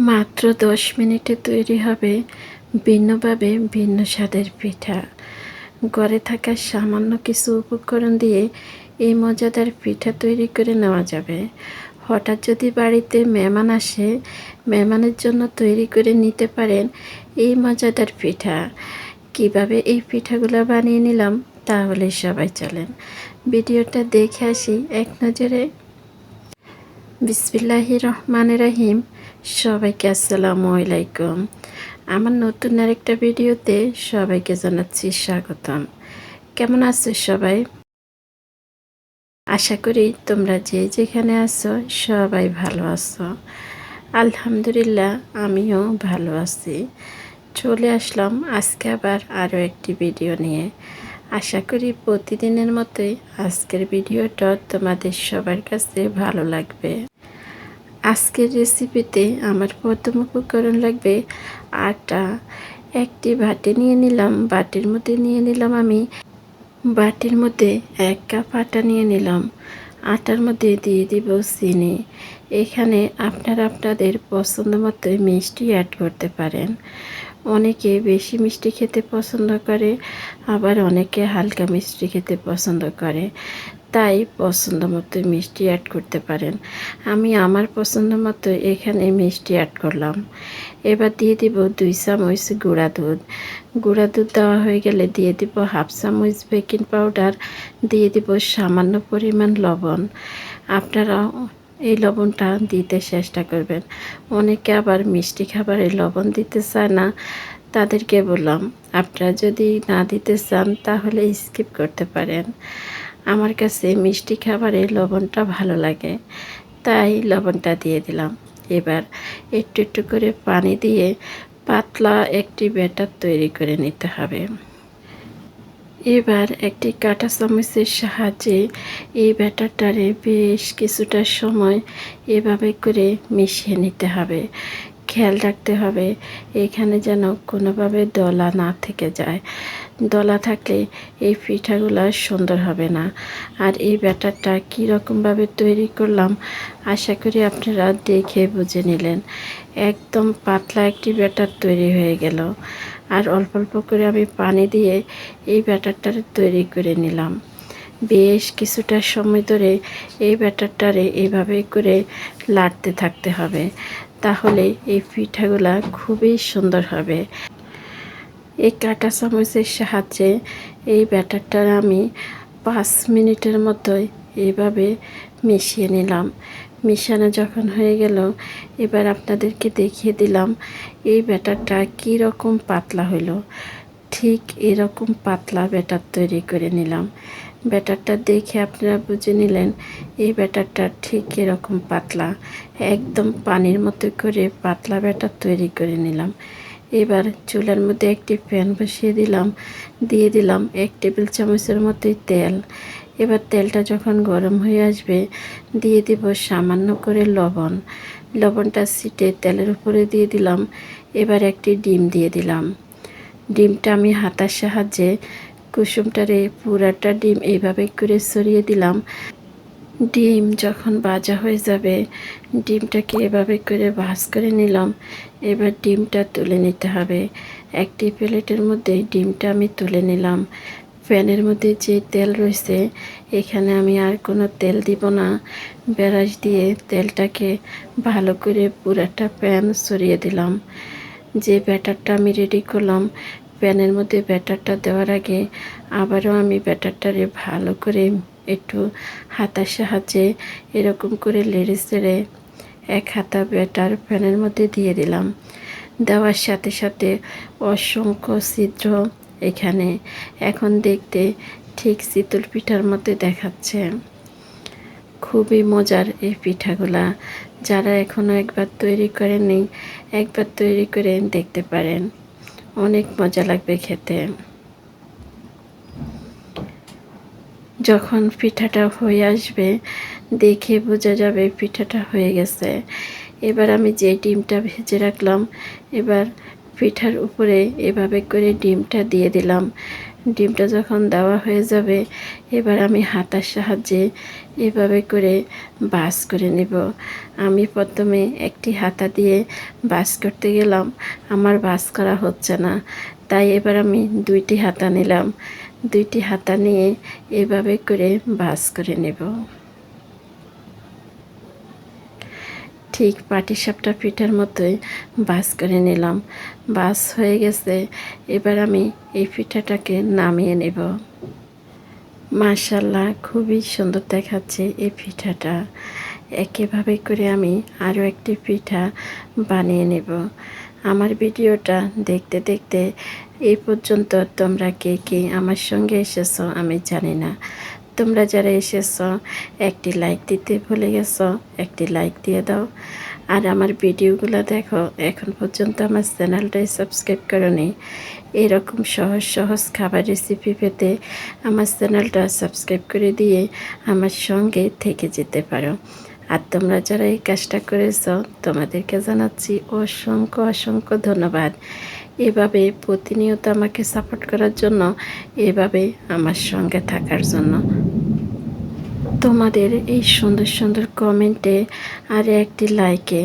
মাত্র 10 মিনিটে তৈরি হবে ভিন্নভাবে ভিন্ন স্বাদের পিঠা। ঘরে থাকা সামান্য কিছু উপকরণ দিয়ে এই মজাদার পিঠা তৈরি করে নেওয়া যাবে। হঠাৎ যদি বাড়িতে মেহমান আসে, মেহমানের জন্য তৈরি করে নিতে পারেন এই মজাদার পিঠা। কিভাবে এই পিঠাগুলো বানিয়ে নিলাম তাহলে সবাই চলেন ভিডিওটা দেখে আসি এক নজরে। বিসমিল্লাহির রহমানির রহিম। সবাইকে আসসালামু আলাইকুম। আমার নতুন আরেকটা ভিডিওতে সবাইকে জানাচ্ছি স্বাগতম। কেমন আছো সবাই? আশা করি তোমরা যে যেখানে আছো সবাই ভালো আছো। আলহামদুলিল্লাহ আমিও ভালো আছি। চলে আসলাম আজকে আবার আরও একটি ভিডিও নিয়ে। আশা করি প্রতিদিনের মতোই আজকের ভিডিওটা তোমাদের সবার কাছে ভালো লাগবে। আজকের রেসিপিতে আমার প্রথম উপকরণ লাগবে আটা। একটি বাটি নিয়ে নিলাম, বাটির মধ্যে নিয়ে নিলাম আমি বাটির মধ্যে 1 কাপ আটা নিয়ে নিলাম। আটার মধ্যে দিয়ে দিব চিনি। এখানে আপনারা আপনাদের পছন্দ মতো মিষ্টি অ্যাড করতে পারেন। অনেকে বেশি মিষ্টি খেতে পছন্দ করে, আবার অনেকে হালকা মিষ্টি খেতে পছন্দ করে, তাই পছন্দ মতো মিষ্টি অ্যাড করতে পারেন। আমি আমার পছন্দ মতো এখানে মিষ্টি অ্যাড করলাম। এবার দিয়ে দিব 2 চামচ গুঁড়া দুধ। গুঁড়া দুধ দেওয়া হয়ে গেলে দিয়ে দিব 1/2 চামচ বেকিং পাউডার, দিয়ে দিব সামান্য পরিমাণ লবণ। আপনারা এই লবণটা দিতে চেষ্টা করবেন। অনেকে আবার মিষ্টি খাবারে লবণ দিতে চায় না, তাদেরকে বললাম আপনারা যদি না দিতে চান তাহলে স্কিপ করতে পারেন। আমার কাছে মিষ্টি খাবারে লবণটা ভালো লাগে, তাই লবণটা দিয়ে দিলাম। এবার একটু একটু করে পানি দিয়ে পাতলা একটি ব্যাটার তৈরি করে নিতে হবে। এবার একটি কাঁটা চামচের সাহায্যে এই ব্যাটারটারে বেশ কিছুটা সময় এভাবে করে মিশিয়ে নিতে হবে। খেয়াল রাখতে হবে এখানে যেন কোনোভাবে দলা না থেকে যায়। দলা থাকলে এই পিঠাগুলো সুন্দর হবে না। আর এই ব্যাটারটা কীরকমভাবে তৈরি করলাম আশা করি আপনারা দেখে বুঝে নিলেন। একদম পাতলা একটি ব্যাটার তৈরি হয়ে গেল। আর অল্প অল্প করে আমি পানি দিয়ে এই ব্যাটারটা তৈরি করে নিলাম। বেশ কিছুটা সময় ধরে এই ব্যাটারটারে এইভাবে করে লাড়তে থাকতে হবে, তাহলে এই পিঠাগুলা খুবই সুন্দর হবে। এই কাঁটা চামচের সাহায্যে এই ব্যাটারটা আমি 5 মিনিটের মতোই এইভাবে মিশিয়ে নিলাম। মিশানো যখন হয়ে গেল এবার আপনাদেরকে দেখিয়ে দিলাম এই ব্যাটারটা কী রকম পাতলা হলো। ঠিক এরকম পাতলা ব্যাটার তৈরি করে নিলাম। ব্যাটারটা দেখে আপনারা বুঝে নিলেন এই ব্যাটারটা ঠিক এরকম পাতলা, একদম পানির মতো করে পাতলা ব্যাটার তৈরি করে নিলাম। এবার চুলার মধ্যে একটি প্যান বসিয়ে দিলাম, দিয়ে দিলাম 1 টেবিল চামচের মতোই তেল। এবার তেলটা যখন গরম হয়ে আসবে দিয়ে দিব সামান্য করে লবণ। লবণটা ছিটে তেলের উপরে দিয়ে দিলাম। এবার একটি ডিম দিয়ে দিলাম। ডিমটা আমি হাতার সাহায্যে কুসুমটারে পুরাটা ডিম এইভাবে করে ছড়িয়ে দিলাম। ডিম যখন ভাজা হয়ে যাবে ডিমটাকে এভাবে করে ভাজ করে নিলাম। এবার ডিমটা তুলে নিতে হবে। একটি প্লেটের মধ্যে ডিমটা আমি তুলে নিলাম। প্যানের মধ্যে যে তেল রয়েছে এখানে আমি আর কোনো তেল দিব না। ব্রাশ দিয়ে তেলটাকে ভালো করে পুরাটা প্যান ছড়িয়ে দিলাম। যে ব্যাটারটা আমি রেডি করলাম প্যানের মধ্যে ব্যাটারটা দেওয়ার আগে আবারও আমি ব্যাটারটারে ভালো করে একটু হাতার সাহায্যে এরকম করে নেড়ে চেড়ে 1 হাতা ব্যাটার প্যানের মধ্যে দিয়ে দিলাম। দেওয়ার সাথে সাথে অসংখ্য ছিদ্র এখানে। এখন দেখতে ঠিক চিতল পিঠার মতো দেখাচ্ছে। খুবই মজার এই পিঠাগুলা। যারা এখনও একবার তৈরি করেননি একবার তৈরি করে দেখতে পারেন, অনেক মজা লাগবে খেতে। যখন পিঠাটা হয়ে আসবে দেখে বোঝা যাবে পিঠাটা হয়ে গেছে। এবার আমি যে ডিমটা ভেজে রাখলাম এবার পিঠার উপরে এভাবে করে ডিমটা দিয়ে দিলাম। ডিমটা যখন দেওয়া হয়ে যাবে, এবার আমি হাতার সাহায্যে এভাবে করে বাস করে নেব। আমি প্রথমে একটি হাতা দিয়ে বাস করতে গেলাম, আমার বাস করা হচ্ছে না, তাই এবার আমি দুইটি হাতা নিলাম। দুইটি হাতা নিয়ে এভাবে করে বাস করে নেব। ঠিক পাটিসাপটা পিঠার মতোই বাস করে নিলাম। বাস হয়ে গেছে, এবার আমি এই পিঠাটাকে নামিয়ে নেব। মাশাআল্লাহ, খুবই সুন্দর দেখাচ্ছে এই পিঠাটা। একইভাবে করে আমি আরও একটি পিঠা বানিয়ে নেব। আমার ভিডিওটা দেখতে দেখতে এই পর্যন্ত তোমরা কে কে আমার সঙ্গে এসেছো আমি জানি না। তোমরা যারা এসেছো একটি লাইক দিতে ভুলে গেছো, একটি লাইক দিয়ে দাও। আর আমার ভিডিওগুলো দেখো, এখন পর্যন্ত আমার চ্যানেলটাই সাবস্ক্রাইব করোনি। এরকম সহজ সহজ খাবার রেসিপি পেতে আমার চ্যানেলটা সাবস্ক্রাইব করে দিয়ে আমার সঙ্গে থেকে যেতে পারো। আর তোমরা যারা এই কাজটা করেছো তোমাদেরকে জানাচ্ছি অসংখ্য অসংখ্য ধন্যবাদ। এভাবে প্রতিনিয়ত আমাকে সাপোর্ট করার জন্য, এভাবে আমার সঙ্গে থাকার জন্য। তোমাদের এই সুন্দর সুন্দর কমেন্টে আর একটি লাইকে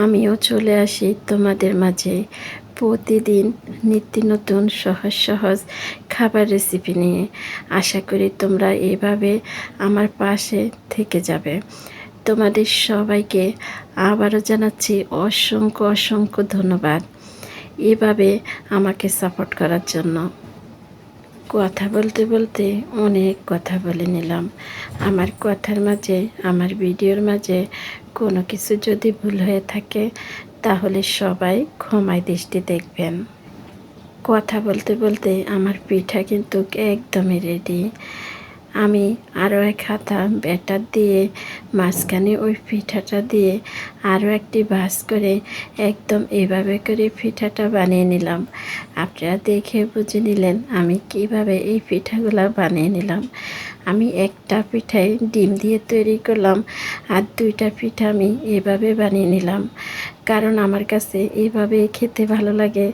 আমিও চলে আসি তোমাদের মাঝে প্রতিদিন নিত্য নতুন সহজ সহজ খাবার রেসিপি নিয়ে। আশা করি তোমরা এইভাবে আমার পাশে থেকে যাবে। তোমাদের সবাইকে আবারও জানাচ্ছি অসংখ্য অসংখ্য ধন্যবাদ এভাবে আমাকে সাপোর্ট করার জন্য। কথা বলতে বলতে অনেক কথা বলে নিলাম। আমার কথার মাঝে, আমার ভিডিওর মাঝে কোনো কিছু যদি ভুল হয়ে থাকে তাহলে সবাই ক্ষমায় দৃষ্টি দেখবেন। কথা বলতে বলতে আমার পিঠা কিন্তু একদমই রেডি। আমি আরও এক হাতা ব্যাটার দিয়ে মাঝখানে ওই পিঠাটা দিয়ে আরও একটি ভাঁজ করে একদম এভাবে করে পিঠাটা বানিয়ে নিলাম। আপনারা দেখে বুঝে নিলেন আমি কিভাবে এই পিঠাগুলো বানিয়ে নিলাম। আমি একটা পিঠায় ডিম দিয়ে তৈরি করলাম, আর দুইটা পিঠা আমি এভাবে বানিয়ে নিলাম, কারণ আমার কাছে এভাবে খেতে ভালো লাগে।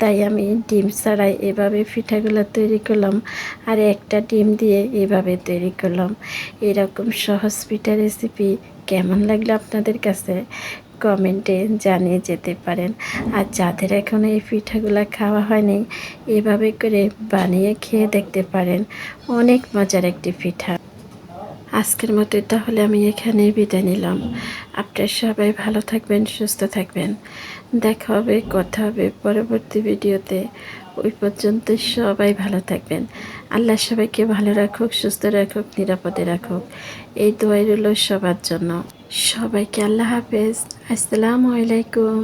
তাই আমি ডিম ছাড়াই এভাবে পিঠাগুলো তৈরি করলাম, আর একটা ডিম দিয়ে এভাবে তৈরি করলাম। এরকম সহজ পিঠা রেসিপি কেমন লাগলো আপনাদের কাছে কমেন্টে জানিয়ে যেতে পারেন। আর যাদের এখন এই পিঠাগুলো খাওয়া হয়নি, এভাবে করে বানিয়ে খেয়ে দেখতে পারেন। অনেক মজার একটি পিঠা। আজকের মতো তাহলে আমি এখানে বিদায় নিলাম। আপনারা সবাই ভালো থাকবেন, সুস্থ থাকবেন। দেখা হবে, কথা হবে পরবর্তী ভিডিওতে। ওই পর্যন্ত সবাই ভালো থাকবেন। আল্লাহ সবাইকে ভালো রাখুক, সুস্থ রাখুক, নিরাপদে রাখুক, এই দোয়াই রইল সবার জন্য। সবাইকে আল্লাহ হাফেজ। আসসালামু আলাইকুম।